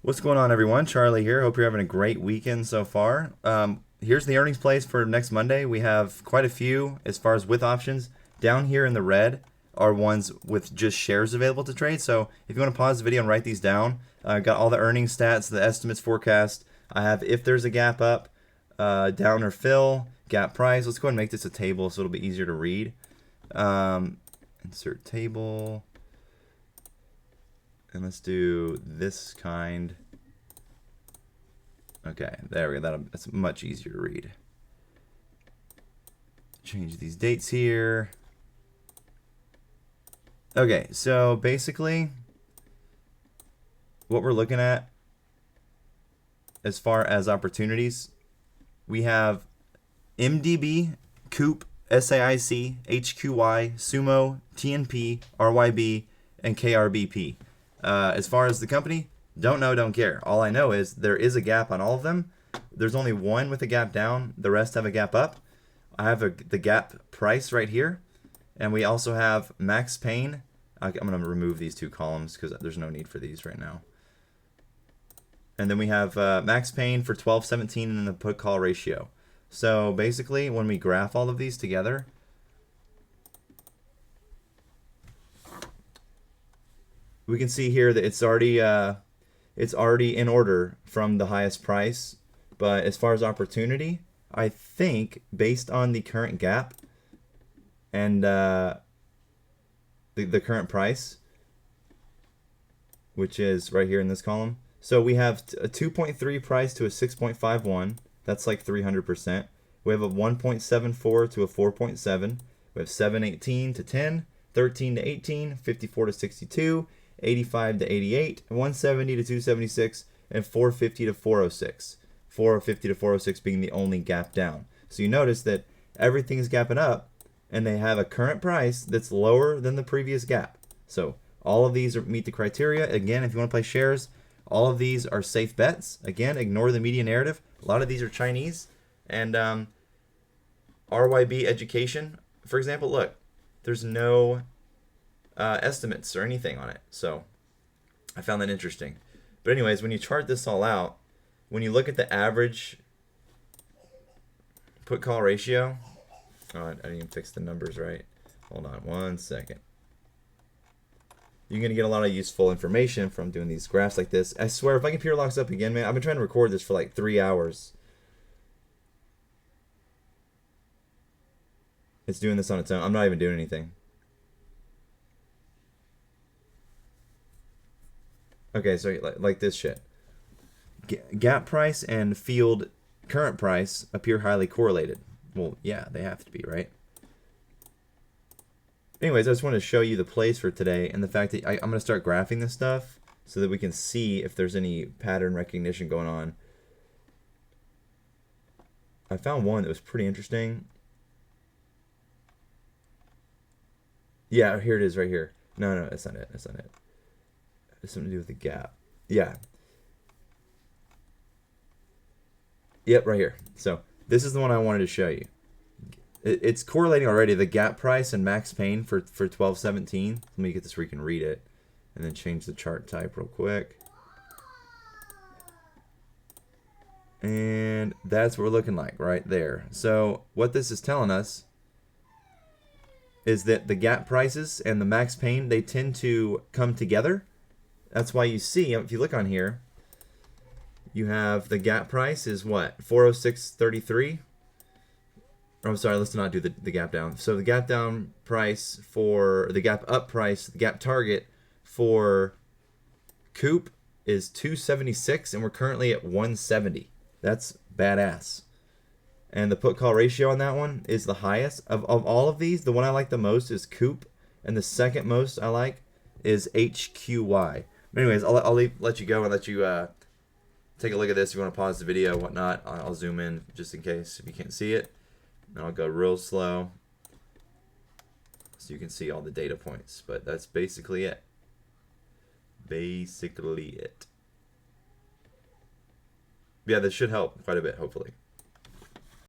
What's going on, everyone? Charlie here. Hope you're having a great weekend so far. Here's the earnings plays for next Monday. We have quite a few as far as with options. Down here in the red are ones with just shares available to trade. So if you want to pause the video and write these down, I've got all the earnings stats, the estimates, forecast. I have if there's a gap up, down or fill, gap price. Let's go ahead and make this a table so it'll be easier to read. Insert table. And let's do this kind. Okay, there we go. That's much easier to read. Change these dates here. Okay, so basically, what we're looking at as far as opportunities, we have MDB, COOP, SAIC, HQY, Sumo, TNP, RYB, and KRBP. As far as the company, don't know, don't care. All I know is there is a gap on all of them. There's only one with a gap down. The rest have a gap up. I have the gap price right here. And we also have max pain. I'm going to remove these two columns because there's no need for these right now. And then we have max pain for 12.17 and the put call ratio. So basically, when we graph all of these together, we can see here that it's already in order from the highest price. But as far as opportunity, I think based on the current gap and the current price, which is right here in this column. So we have a 2.3 price to a 6.51. That's like 300%. We have a 1.74 to a 4.7. We have 7.18 to 10, 13 to 18, 54 to 62. 85 to 88, 170 to 276, and 450 to 406. 450 to 406 being the only gap down. So you notice that everything is gapping up, and they have a current price that's lower than the previous gap. So all of these meet the criteria. Again, if you want to play shares, all of these are safe bets. Again, ignore the media narrative. A lot of these are Chinese. And RYB Education, for example, look, there's no estimates or anything on it. So I found that interesting. But anyways, when you chart this all out, when you look at the average put call ratio, I didn't even fix the numbers right. Hold on one second. You're going to get a lot of useful information from doing these graphs like this. I swear, if my computer locks up again, man, I've been trying to record this for like 3 hours. It's doing this on its own. I'm not even doing anything. Okay, so like this shit. Gap price and field current price appear highly correlated. Well, yeah, they have to be, right? Anyways, I just wanted to show you the plays for today and the fact that I'm going to start graphing this stuff so that we can see if there's any pattern recognition going on. I found one that was pretty interesting. Yeah, here it is right here. No, that's not it. That's not it. It's something to do with the gap. Yeah. Yep, right here. So this is the one I wanted to show you. It's correlating already, the gap price and max pain for 12.17. Let me get this where you can read it and then change the chart type real quick. And that's what we're looking like right there. So what this is telling us is that the gap prices and the max pain, they tend to come together. That's why you see, if you look on here, you have the gap price is what? 406.33. Oh, I'm sorry, let's not do the gap down. So the gap down price for the gap up price, the gap target for COOP is 276, and we're currently at 170. That's badass. And the put call ratio on that one is the highest. Of all of these, the one I like the most is COOP, and the second most I like is HQY. But anyways, I'll let you go and let you take a look at this. If you want to pause the video, whatnot, I'll zoom in just in case if you can't see it. And I'll go real slow so you can see all the data points. But that's basically it. Yeah, this should help quite a bit, hopefully.